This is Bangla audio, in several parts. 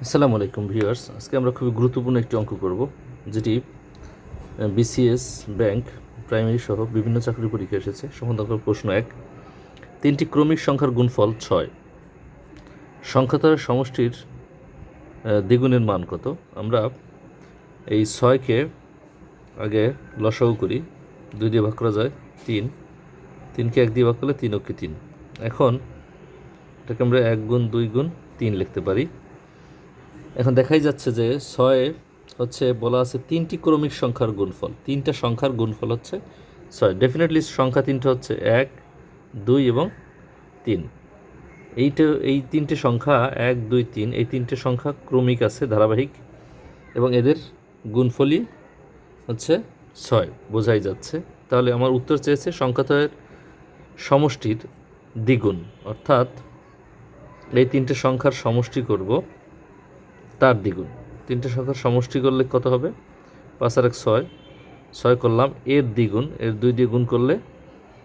আসসালামু আলাইকুম ভিউয়ার্স, আজকে আমরা খুবই গুরুত্বপূর্ণ একটি অঙ্ক করব, যেটি বিসিএস, ব্যাংক, প্রাইমারি সহ বিভিন্ন চাকরির পরীক্ষা এসেছে। সমাধান প্রশ্ন 1, তিনটি ক্রমিক সংখ্যার গুণফল 6, সংখ্যাতার সমষ্টির দ্বিগুণের মান কত? আমরা এই 6কে আগে লসাগু করি, 2 দিয়ে ভাগ করা যায় 3, 3কে 1 দিয়ে ভাগ করলে 3 অক্ষে 3। এখন এটাকে আমরা 1 গুণ 2 গুণ 3 লিখতে পারি। এখন দেখাই যাচ্ছে যে 6 হচ্ছে বলা আছে তিনটি ক্রমিক সংখ্যার গুণফল, তিনটা সংখ্যার গুণফল হচ্ছে 6। ডেফিনেটলি সংখ্যা তিনটা হচ্ছে 1, 2 এবং 3। এই তিনটে সংখ্যা 1, 2, 3, এই তিনটে সংখ্যা ক্রমিক আছে, ধারাবাহিক, এবং এদের গুণফলই হচ্ছে 6, বোঝাই যাচ্ছে। তাহলে আমার উত্তর চেয়েছে সংখ্যাদ্বয়ের সমষ্টির দ্বিগুণ, অর্থাৎ এই তিনটে সংখ্যার সমষ্টি করব, তার দ্বিগুণ। তিনটে সংখ্যার সমষ্টি করলে কত হবে? 5 আর 1 6, 6 করলাম, এর দ্বিগুণ, এর 2 দিয়ে গুণ করলে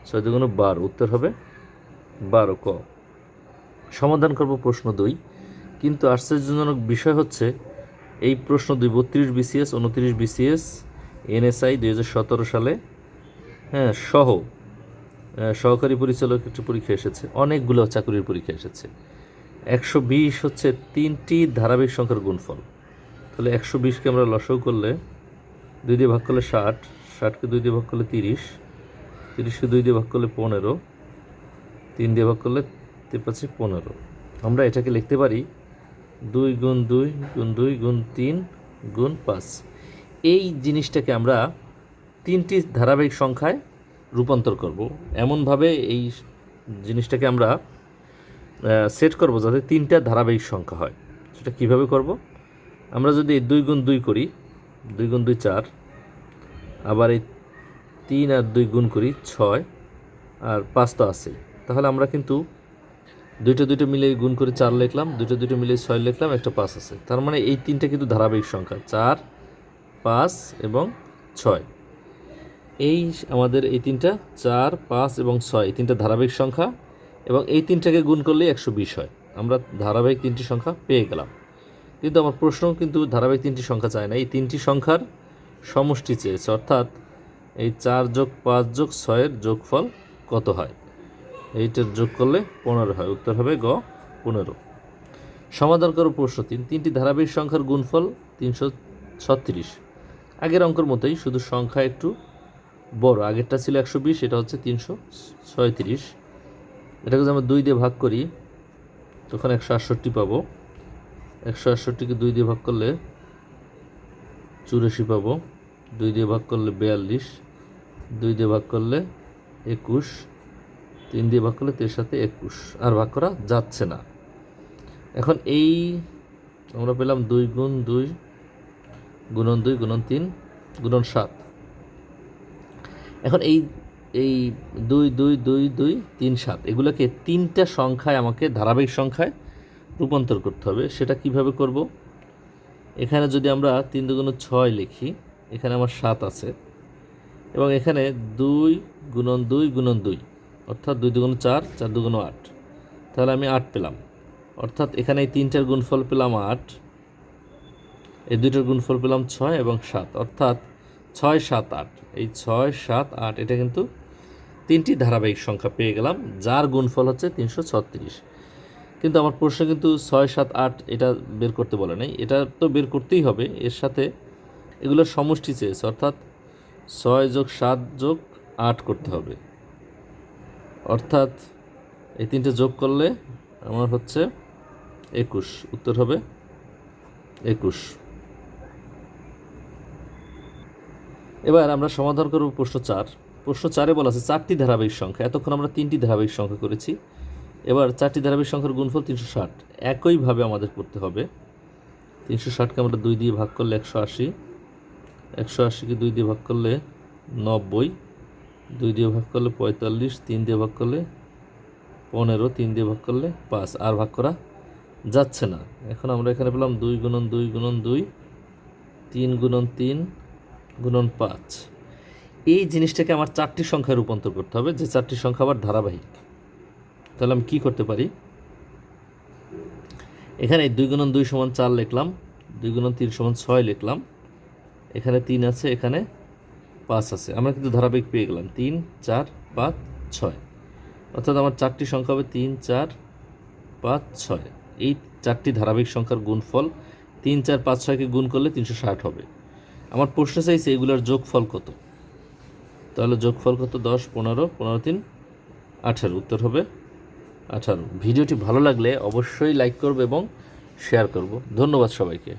6 দ্বিগুণ 12, উত্তর হবে 12 ক। সমাধান করব প্রশ্ন 2, কিন্তু আশ্চর্যজনক বিষয় হচ্ছে এই প্রশ্ন 2 32 বিসিএস, 29 বিসিএস, এনএসআই 2017 সালে সহ সহকারী পরিচালক একটি পরীক্ষা এসেছে, অনেকগুলো চাকরির পরীক্ষা এসেছে। 120 হচ্ছে তিনটি ধারাবাহিক সংখ্যার গুণফল। তাহলে 120কে আমরা লসাগু করলে 2 দিয়ে ভাগ করলে 60, 60কে 2 দিয়ে ভাগ করলে 30, 30কে 2 দিয়ে ভাগ করলে 15, 3 দিয়ে ভাগ করলে 15। আমরা এটাকে লিখতে পারি 2 গুণ 2 গুণ 2 গুণ 3 গুণ 5। এই জিনিসটাকে আমরা তিনটি ধারাবাহিক সংখ্যায় রূপান্তর করব, এমনভাবে এই জিনিসটাকে আমরা সেট করব যাতে তিনটা ধারাবাহিক সংখ্যা হয়। সেটা কীভাবে করব? আমরা যদি 2 গুণ 2 করি, 2 গুণ 2 4, আবার এই 3 আর 2 গুণ করি 6, আর 5 তো আছে, তাহলে আমরা কিন্তু দুইটা মিলে গুণ করে 4 লিখলাম, দুইটা মিলে 6 লিখলাম, একটা 5 আছে। তার মানে এই তিনটা কিন্তু ধারাবাহিক সংখ্যা, 4, 5 এবং 6। এই আমাদের এই তিনটা 4, 5 এবং 6, এই তিনটা ধারাবাহিক সংখ্যা, এবং এই তিনটাকে গুণ করলেই 120 হয়। আমরা ধারাবাহিক তিনটি সংখ্যা পেয়ে গেলাম। কিন্তু আমার প্রশ্ন কিন্তু ধারাবাহিক তিনটি সংখ্যা চায় না, এই তিনটি সংখ্যার সমষ্টি চেয়েছে, অর্থাৎ এই 4 যোগ 5 যোগ 6-এর যোগফল কত হয়? এইটার যোগ করলে 15 হয়, উত্তর হবে গ 15। সমাধান করো প্রশ্ন 3, তিনটি ধারাবাহিক সংখ্যার গুণফল 336। আগের অঙ্কের মতোই, শুধু সংখ্যা একটু বড়, আগেরটা ছিল 120, এটা হচ্ছে 336। এটাকে যদি আমরা 2 দিয়ে ভাগ করি তখন 168 পাবো। 168কে 2 দিয়ে ভাগ করলে 84 পাবো। 2 দিয়ে ভাগ করলে 42, 2 দিয়ে ভাগ করলে 21, 3 দিয়ে ভাগ করলে 3 সাথে 21, আর ভাগ করা যাচ্ছে না। এখন এই আমরা পেলাম 2 গুণ 2 গুণন 2 গুণন 3 গুণন 7। এখন এই এই 2 2 2 2 3 7, এগুলোকে তিনটা সংখ্যায় আমাকে ধারাবাহিক সংখ্যায় রূপান্তর করতে হবে। সেটা কিভাবে করব? এখানে যদি আমরা 3 দুগুণ 6 লিখি, এখানে আমার 7 আছে, এবং এখানে 2 গুণন 2 গুণন 2, অর্থাৎ 2 দুগুণ 4, 4 দুগুণ 8, তাহলে আমি 8 পেলাম। অর্থাৎ এখানে এই তিনটার গুণফল পেলাম 8, এই দুইটার গুণফল পেলাম 6 এবং 7, অর্থাৎ 6 7 8। এই 6 7 8 এটা কিন্তু তিনটি ধারাবাহিক সংখ্যা পেয়ে গেলাম, যার গুণফল হচ্ছে 336। কিন্তু আমার প্রশ্ন কিন্তু 6 7 8 এটা বের করতে বলে নাই, এটা তো বের করতেই হবে, এর সাথে এগুলোর সমষ্টি চেয়েছে, অর্থাৎ 6 যোগ 7 যোগ 8 করতে হবে। অর্থাৎ এই তিনটে যোগ করলে আমার হচ্ছে 21, উত্তর হবে 21। এবার আমরা সমাধান করব প্রশ্ন 4। প্রশ্ন 4-এ বলা আছে 4টি ধারাবাহিক সংখ্যা, এতক্ষণ আমরা 3টি ধারাবাহিক সংখ্যা করেছি, এবার 4টি ধারাবাহিক সংখ্যার গুণফল 360। একইভাবে আমাদের করতে হবে। 360কে আমরা 2 দিয়ে ভাগ করলে 180, 180কে 2 দিয়ে ভাগ করলে 90, 2 দিয়ে ভাগ করলে 45, 3 দিয়ে ভাগ করলে 15, 3 দিয়ে ভাগ করলে 5, আর ভাগ করা যাচ্ছে না। এখন আমরা এখানে পেলাম 2 গুণন 2 গুণন 2, 3 গুণন 3 গুণন 5। এই জিনিসটাকে আমার 4টি সংখ্যায় রূপান্তর করতে হবে, যে 4টি সংখ্যা আবার ধারাবাহিক। তাহলে আমি কী করতে পারি? এখানে 2 গুণন 2 সমান 4 লিখলাম, 2 গুণন 3 সমান 6 লিখলাম, এখানে 3 আছে, এখানে 5 আছে। আমরা কিন্তু ধারাবাহিক পেয়ে গেলাম 3 4 5 6, অর্থাৎ আমার 4টি সংখ্যা হবে 3 4 5 6। এই 4টি ধারাবাহিক সংখ্যার গুণফল 3 4 5 6কে গুণ করলে 360 হবে। আমার প্রশ্ন চাইছে এগুলোর যোগফল কত, তাহলে যোগফল কত? 10 15 15 3 18, উত্তর হবে 18। ভিডিওটি ভালো লাগলে অবশ্যই লাইক করবে এবং শেয়ার করব। ধন্যবাদ সবাইকে।